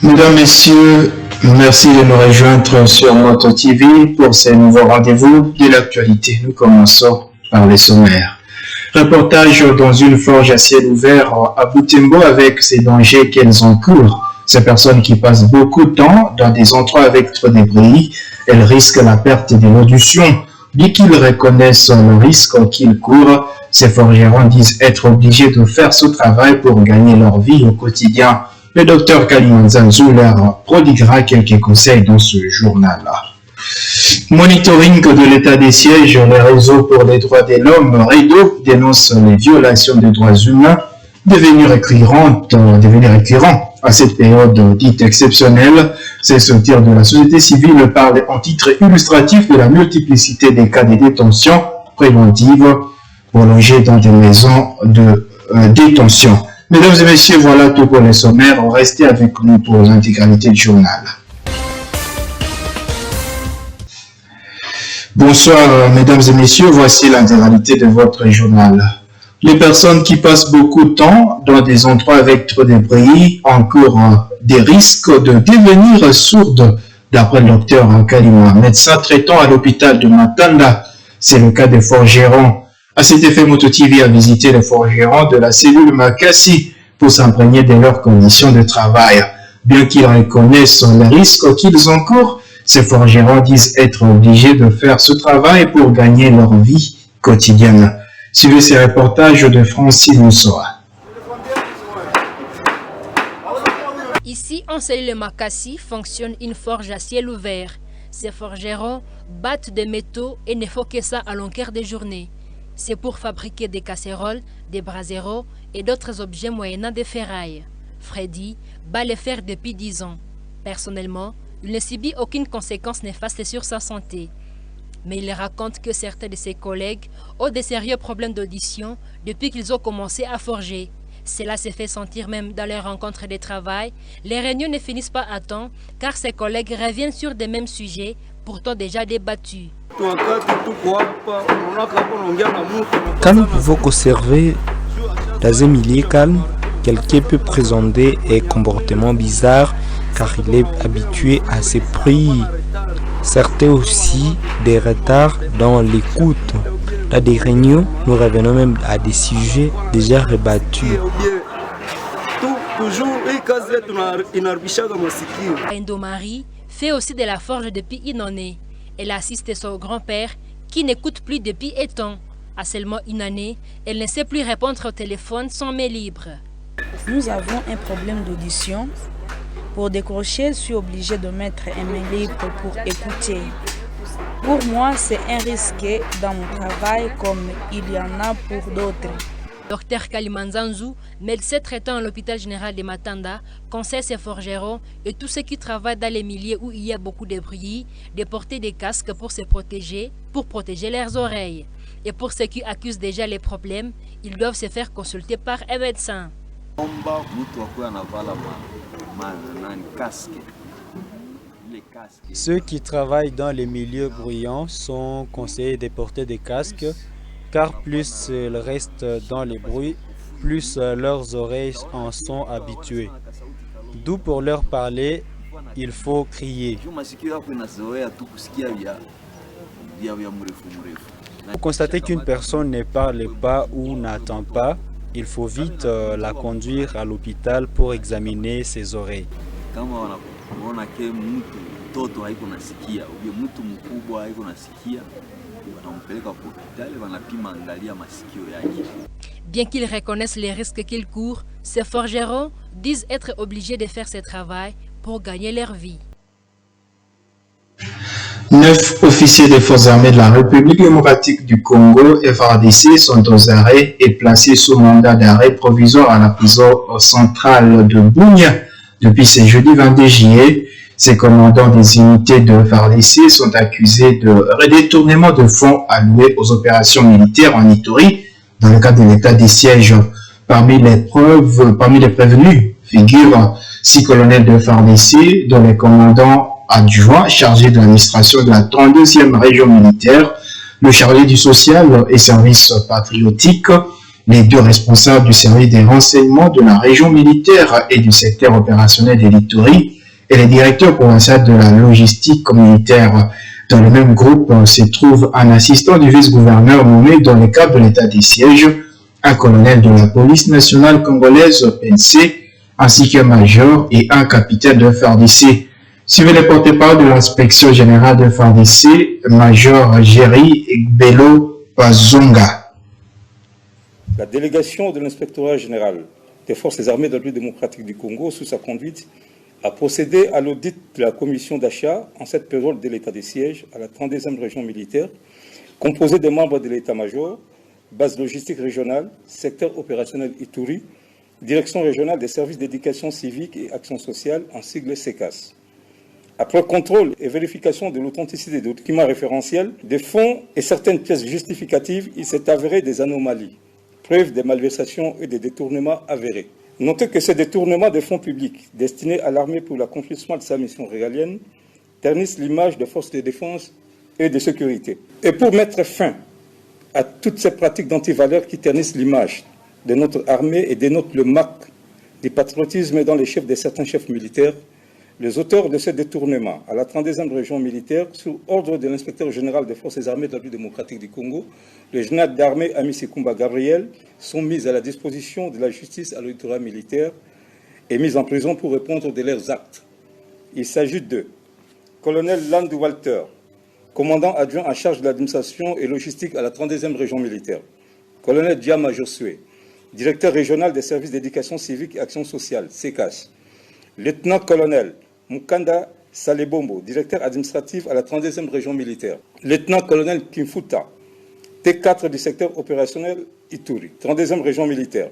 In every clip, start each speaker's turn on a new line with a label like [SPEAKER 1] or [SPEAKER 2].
[SPEAKER 1] Mesdames, Messieurs, merci de nous rejoindre sur Moto TV pour ces nouveaux rendez-vous de l'actualité. Nous commençons par les sommaires. Reportage dans une forge à ciel ouvert à Butembo avec ces dangers qu'elles encourent. Ces personnes qui passent beaucoup de temps dans des endroits avec trop de bruit, elles risquent la perte de l'audition. Bien qu'ils reconnaissent le risque qu'ils courent, ces forgerons disent être obligés de faire ce travail pour gagner leur vie au quotidien. Le docteur Kalimanzanzou leur prodiguera quelques conseils dans ce journal-là. Monitoring de l'état des sièges, les réseaux pour les droits de l'homme, REDO, dénonce les violations des droits humains devenir récurrents à cette période dite exceptionnelle. C'est sortir de la société civile parle en titre illustratif de la multiplicité des cas de détention préventive prolongés dans des maisons de détention. Mesdames et messieurs, voilà tout pour les sommaires. Restez avec nous pour l'intégralité du journal. Bonsoir, mesdames et messieurs, voici l'intégralité de votre journal. Les personnes qui passent beaucoup de temps dans des endroits avec trop de bruit encourent des risques de devenir sourdes, d'après le docteur Kalima, médecin traitant à l'hôpital de Matanda. C'est le cas des forgerons. À cet effet, Moto TV a visité les forgerons de la cellule Makassi pour s'imprégner de leurs conditions de travail. Bien qu'ils reconnaissent les risques qu'ils encourent, ces forgerons disent être obligés de faire ce travail pour gagner leur vie quotidienne. Suivez ces reportages de Francine Moussoa.
[SPEAKER 2] Ici, en cellule Makassi, fonctionne une forge à ciel ouvert. Ces forgerons battent des métaux et ne font que ça à longueur de journée. C'est pour fabriquer des casseroles, des braseros et d'autres objets moyennant des ferrailles. Freddy bat les fer depuis 10 ans. Personnellement, il ne subit aucune conséquence néfaste sur sa santé. Mais il raconte que certains de ses collègues ont de sérieux problèmes d'audition depuis qu'ils ont commencé à forger. Cela se fait sentir même dans leurs rencontres de travail. Les réunions ne finissent pas à temps car ses collègues reviennent sur des mêmes sujets, pourtant déjà débattus.
[SPEAKER 3] Quand nous pouvons observer dans un milieu calme, quelqu'un peut présenter un comportement bizarre car il est habitué à ces bruits. Certains aussi des retards dans l'écoute. Dans des réunions, nous revenons même à des sujets déjà rebattus.
[SPEAKER 2] Endo-Marie fait aussi de la forge depuis une année. Elle assiste son grand-père qui n'écoute plus depuis un temps. À seulement une année, elle ne sait plus répondre au téléphone sans main libre.
[SPEAKER 4] Nous avons un problème d'audition. Pour décrocher, je suis obligé de mettre un main libre pour écouter. Pour moi, c'est un risque dans mon travail comme il y en a pour d'autres.
[SPEAKER 2] Docteur Kalimanzanzou, médecin traitant à l'hôpital général de Matanda, conseille ses forgerons et tous ceux qui travaillent dans les milieux où il y a beaucoup de bruit de porter des casques pour se protéger, pour protéger leurs oreilles. Et pour ceux qui accusent déjà les problèmes, ils doivent se faire consulter par un médecin.
[SPEAKER 5] Ceux qui travaillent dans les milieux bruyants sont conseillés de porter des casques car plus ils restent dans les bruits, plus leurs oreilles en sont habituées. D'où pour leur parler, il faut crier. Pour constater qu'une personne ne parle pas ou n'entend pas, il faut vite la conduire à l'hôpital pour examiner ses oreilles.
[SPEAKER 2] Bien qu'ils reconnaissent les risques qu'ils courent, ces forgerons disent être obligés de faire ce travail pour gagner leur vie.
[SPEAKER 1] 9 officiers des forces armées de la République démocratique du Congo, FARDC, sont aux arrêts et placés sous mandat d'arrêt provisoire à la prison centrale de Bunia depuis ce jeudi 22 juillet. Ces commandants des unités de FARDC sont accusés de détournement de fonds alloués aux opérations militaires en Ituri dans le cadre de l'état des sièges. Parmi les prévenus figurent 6 colonels de FARDC, dont les commandants adjoint chargé de l'administration de la 32e région militaire, le chargé du social et service patriotique, les 2 responsables du service des renseignements de la région militaire et du secteur opérationnel de l'Ituri, et le directeur provincial de la logistique communautaire. Dans le même groupe se trouve un assistant du vice-gouverneur nommé dans le cadre de l'état des sièges, un colonel de la police nationale congolaise PNC, ainsi qu'un major et un capitaine de FARDC. Suivez le porte-parole de l'inspection générale de FARDC, major Jerry Bello Pazonga.
[SPEAKER 6] La délégation de l'inspectorat général des forces armées de la République démocratique du Congo, sous sa conduite, a procédé à l'audit de la commission d'achat en cette période de l'état des sièges à la 32e région militaire, composée des membres de l'état-major, base logistique régionale, secteur opérationnel Ituri, direction régionale des services d'éducation civique et action sociale, en sigle SECAS. Après contrôle et vérification de l'authenticité des documents référentiels, des fonds et certaines pièces justificatives, il s'est avéré des anomalies, preuve des malversations et des détournements avérés. Notez que ces détournements de fonds publics destinés à l'armée pour l'accomplissement de sa mission régalienne ternissent l'image des forces de défense et de sécurité. Et pour mettre fin à toutes ces pratiques d'antivaleurs qui ternissent l'image de notre armée et dénotent le marque du patriotisme dans les chefs de certains chefs militaires, les auteurs de ces détournements à la 32e région militaire, sous ordre de l'inspecteur général des forces armées de la République démocratique du Congo, le général d'armée Amici Kumba Gabriel, sont mis à la disposition de la justice à l'autorité militaire et mis en prison pour répondre de leurs actes. Il s'agit de colonel Land Walter, commandant adjoint en charge de l'administration et logistique à la 32e région militaire, colonel Diama Josué, directeur régional des services d'éducation civique et action sociale, SECAS, lieutenant-colonel Mukanda Salebombo, directeur administratif à la 32e région militaire, lieutenant-colonel Kimfuta, T4 du secteur opérationnel Ituri, 32e région militaire,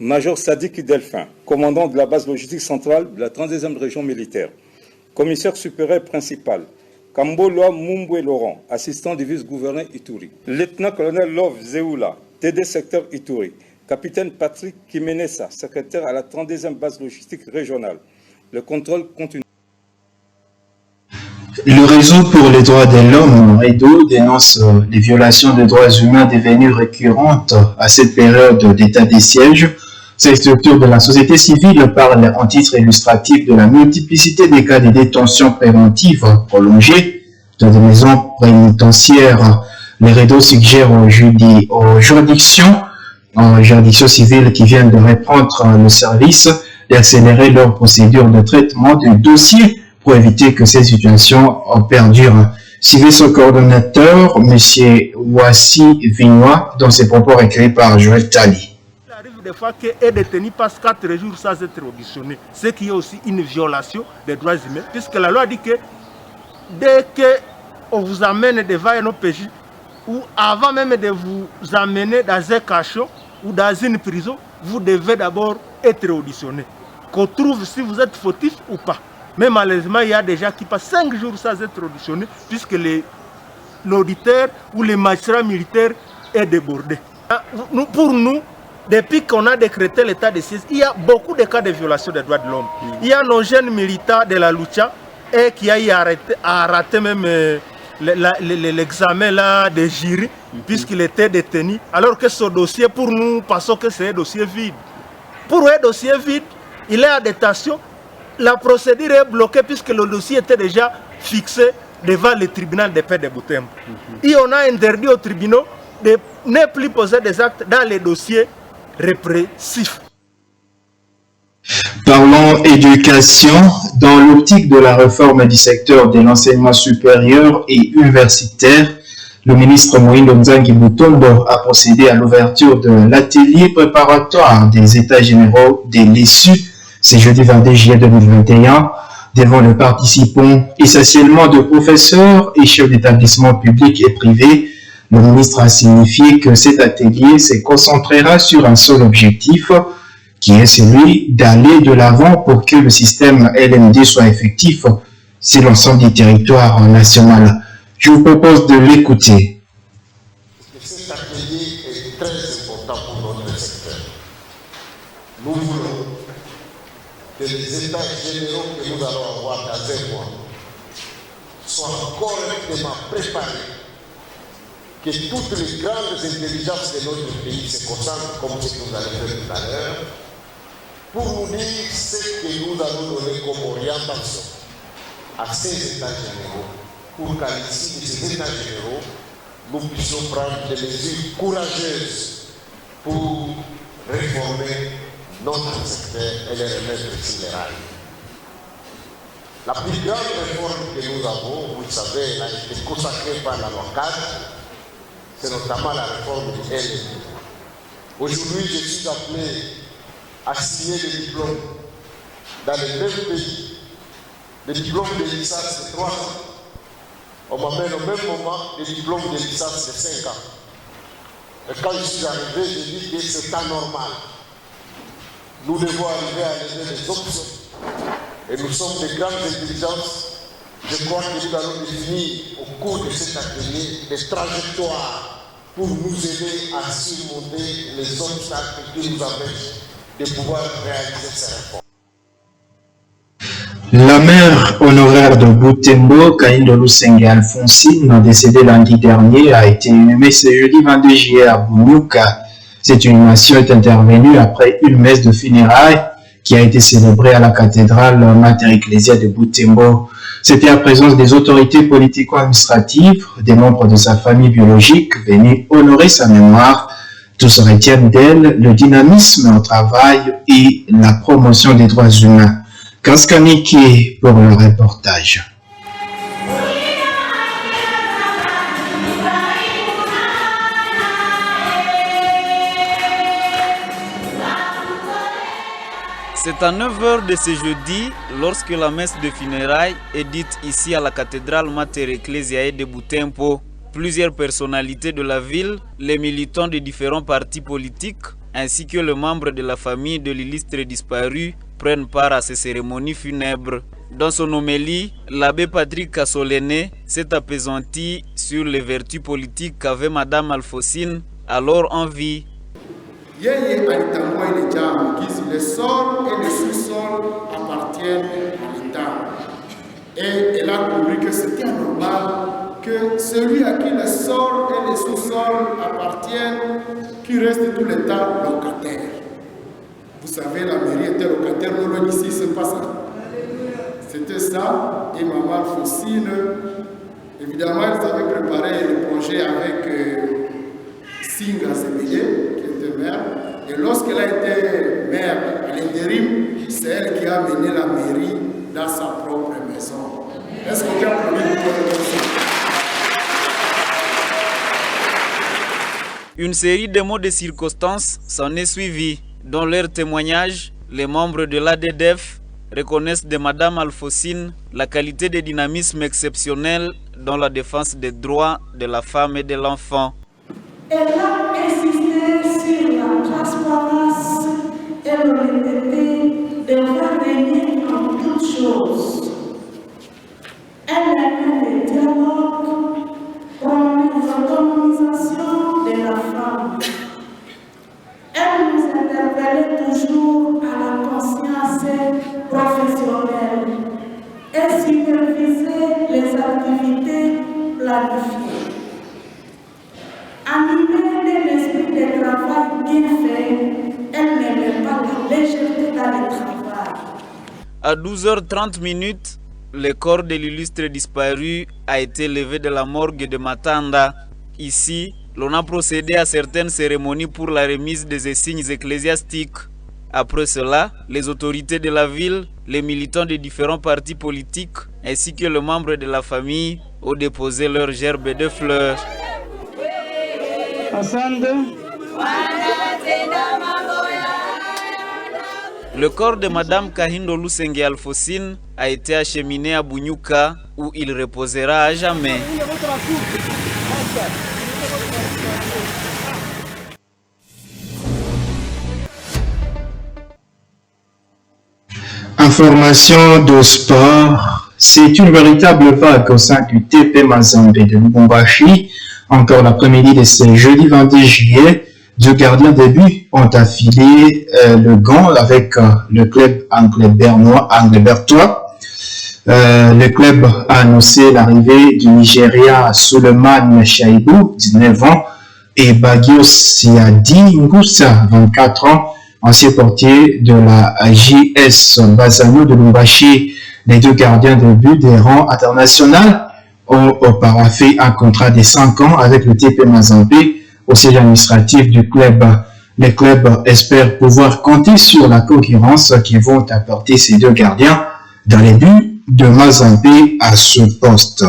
[SPEAKER 6] major Sadik Delphin, commandant de la base logistique centrale de la 32e région militaire, commissaire supérieur principal, Kamboloa Mumbwe Laurent, assistant du vice-gouverneur Ituri, lieutenant-colonel Love Zeoula, TD secteur Ituri, capitaine Patrick Kimenesa, secrétaire à la 32e base logistique régionale. Le contrôle continue.
[SPEAKER 1] Le réseau pour les droits de l'homme, REDO, dénonce les violations des droits humains devenues récurrentes à cette période d'état des sièges. Cette structure de la société civile parle en titre illustratif de la multiplicité des cas de détention préventive prolongée dans des maisons pénitentiaires. Le REDO suggère aux juridictions civiles qui viennent de reprendre le service d'accélérer leur procédure de traitement de dossiers pour éviter que ces situations perdurent. Suivez son coordonnateur, M. Wassi Vignois, dans ses propos recueillis par Joël Tali.
[SPEAKER 7] Il arrive des fois qu'un détenu passe 4 jours sans être auditionné, ce qui est aussi une violation des droits humains, puisque la loi dit que dès qu'on vous amène devant un OPJ, ou avant même de vous amener dans un cachot ou dans une prison, vous devez d'abord être auditionné, qu'on trouve si vous êtes fautif ou pas. Mais malheureusement, il y a des gens qui passent 5 jours sans être auditionnés, puisque l'auditeur ou les magistrats militaires est débordé. Pour nous, depuis qu'on a décrété l'état de siège, il y a beaucoup de cas de violation des droits de l'homme. Il y a nos jeunes militants de la Lucha qui a raté même l'examen là de jury, puisqu'il était détenu, alors que ce dossier, pour nous, pensons que c'est un dossier vide. Pour un dossier vide, il est en détention. La procédure est bloquée puisque le dossier était déjà fixé devant le tribunal de paix de Butembo. Et on a interdit aux tribunaux de ne plus poser des actes dans les dossiers répressifs.
[SPEAKER 1] Parlons éducation. Dans l'optique de la réforme du secteur de l'enseignement supérieur et universitaire, le ministre Moïno Nzangi Mutombo a procédé à l'ouverture de l'atelier préparatoire des états généraux des l'ESU, c'est jeudi 22 juillet 2021, devant les participants, essentiellement de professeurs et chefs d'établissements publics et privés. Le ministre a signifié que cet atelier se concentrera sur un seul objectif, qui est celui d'aller de l'avant pour que le système LMD soit effectif sur l'ensemble du territoire national. Je vous propose de l'écouter.
[SPEAKER 8] Cet atelier est très important pour notre secteur. Nous voulons que les états généraux que nous allons avoir dans un mois soient correctement préparés, que toutes les grandes intelligences de notre pays se concentrent, comme ce que vous allez faire tout à l'heure, pour nous dire ce que nous allons donner comme orientation. à ces États généraux pour qu'à l'issue de ces États généraux, nous puissions prendre des mesures courageuses pour réformer notre secteur et les remettre sur les rails. La plus grande réforme que nous avons, vous le savez, elle a été consacrée par la loi 4, c'est notamment la réforme du LMD. Aujourd'hui, je suis appelé à signer des diplômes dans les mêmes pays, des diplômes de licence de 3 ans. On m'amène au même moment des diplômes de licence de 5 ans. Et quand je suis arrivé, j'ai dit que c'est anormal. Nous devons arriver à lever les options. Et nous sommes de grandes intelligences. Je crois que nous allons définir au cours de cet atelier des trajectoires pour nous aider à surmonter les obstacles qui nous empêchent de pouvoir réaliser ces réformes.
[SPEAKER 1] La mère honoraire de Butembo, Kahindo Lusenge Alphonsine, décédée lundi dernier, a été inhumée ce jeudi 22 juillet à Bunyuka. Cette inhumation est intervenue après une messe de funérailles qui a été célébrée à la cathédrale Mater Ecclesia de Butembo. C'était en présence des autorités politico-administratives, des membres de sa famille biologique venus honorer sa mémoire. Tous retiennent d'elle le dynamisme au travail et la promotion des droits humains. Kanskaniki pour le reportage.
[SPEAKER 9] C'est à 9h de ce jeudi, lorsque la messe de funérailles est dite ici à la cathédrale Mater Ecclesiae de Butembo. Plusieurs personnalités de la ville, les militants de différents partis politiques, ainsi que les membres de la famille de l'illustre disparu prennent part à ces cérémonies funèbres. Dans son homélie, l'abbé Patrick Kassolene s'est appesanti sur les vertus politiques qu'avait Madame Alphonsine alors en vie.
[SPEAKER 10] Les sols et les sous-sols appartiennent à l'État. Et elle a compris que c'était anormal que celui à qui les sols et les sous-sols appartiennent, qui reste tout le temps locataire. Vous savez, la mairie était locataire, non loin d'ici, c'est pas ça. C'était ça, et Maman Alphonsine, évidemment, ils avaient préparé le projet avec Singa Sebeye, qui était maire. Et lorsqu'elle a été maire à l'intérim, c'est elle qui a mené la mairie dans sa propre maison. Est-ce qu'on peut applaudir pour ça?
[SPEAKER 9] Une série de mots de circonstances s'en est suivie. Dans leur témoignage, les membres de l'ADDF reconnaissent de Madame Alphonsine la qualité de dynamisme exceptionnel dans la défense des droits de la femme et de l'enfant.
[SPEAKER 11] Elle a insisté sur la transparence et l'honnêteté devant régner en toutes choses. Elle aimait le dialogue, promet l'autonomisation de la femme. Elle nous interpellait toujours à la conscience professionnelle et supervisait les activités planifiées. Animée de l'esprit de travail bien fait, elle n'aimait pas la légèreté dans le travail.
[SPEAKER 9] À 12h30, le corps de l'illustre disparu a été levé de la morgue de Matanda. Ici, l'on a procédé à certaines cérémonies pour la remise des insignes ecclésiastiques. Après cela, les autorités de la ville, les militants de différents partis politiques, ainsi que les membres de la famille ont déposé leurs gerbes de fleurs. Le corps de Madame Kahindo Lusenge Alphonsine a été acheminé à Bunyuka où il reposera à jamais.
[SPEAKER 1] Information de sport, c'est une véritable vague au sein du TP Mazembe de Lubumbashi. Encore l'après-midi de ce jeudi 22 juillet, deux gardiens de but ont affilé le gant avec le club anglo-bertois. Le club a annoncé l'arrivée du Nigérien Suleiman Shaibou, 19 ans, et Bagio Siadi Ngusa, 24 ans, ancien portier de la JS Bazano de Lubumbashi. Les deux gardiens de but des rangs internationaux ont auparavant fait un contrat de 5 ans avec le TP Mazembe au siège administratif du club. Les clubs espèrent pouvoir compter sur la concurrence qui vont apporter ces deux gardiens dans les buts de Mazembe à ce poste.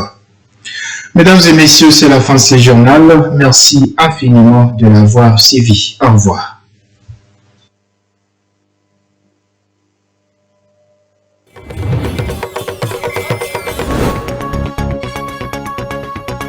[SPEAKER 1] Mesdames et messieurs, c'est la fin de ce journal. Merci infiniment de l'avoir suivi. Au revoir.